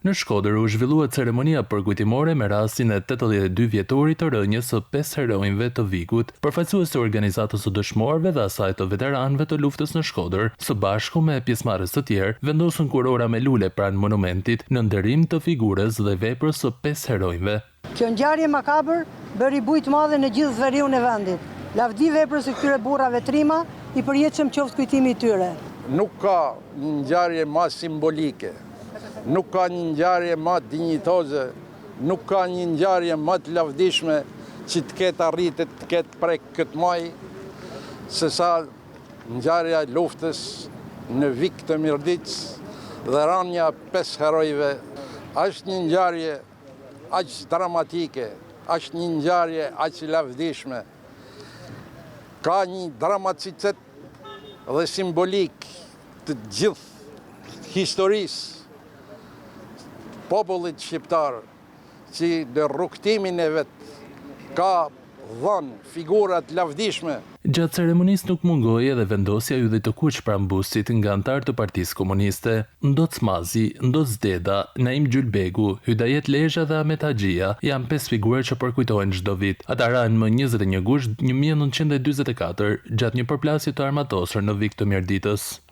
Në Shkodër u zhvillua ceremonia përkujtimore me rastin e 82 vjetorit të rënjes së 5 heronjve të Vikut, përfaqësues të organizatës së dëshmorëve dhe asaj të veteranëve të luftës në Shkodër, së bashku me pjesëmarrës të tjerë, vendosën kurora me lule pranë monumentit në nderim të figurës dhe veprës së 5 heronjve. Kjo ngjarje makabër bëri bujë të madhe në gjithë veriun e vendit. Lavdi veprës së këtyre burrave trima, i përjetshëm qoftë kujtimi i tyre. Nuk ka një ngjarje më simbolike. Nuk ka një ngjarje më dinjitoze, nuk ka një ngjarje më të lavdishme që të ketë arritë të ketë prek këtë muaj, se sa ngjarja e luftës në Vik të Mirdicë dhe rënia 5 herojve. Është një ngjarje aq dramatike, është një ngjarje aq lavdishme. Ka një dramatitet dhe simbolik të gjithë historisë popullit shqiptar, që në rrugtimin e vetë ka dhënë figurat lavdishme. Gjatë ceremonisë nuk mungoi edhe vendosja e yllit të kuq pranë bustit nga anëtar të Partisë Komuniste. Ndoc Mazi, Ndoc Deda, Naim Gjulbegu, Hydajet Lezha dhe Ahmet Haxhia janë 5 figura që përkujtohen çdo vit. Ata ranë më 21 gusht 1944 gjatë një përplasje të armatosur në Vik të Mirditës.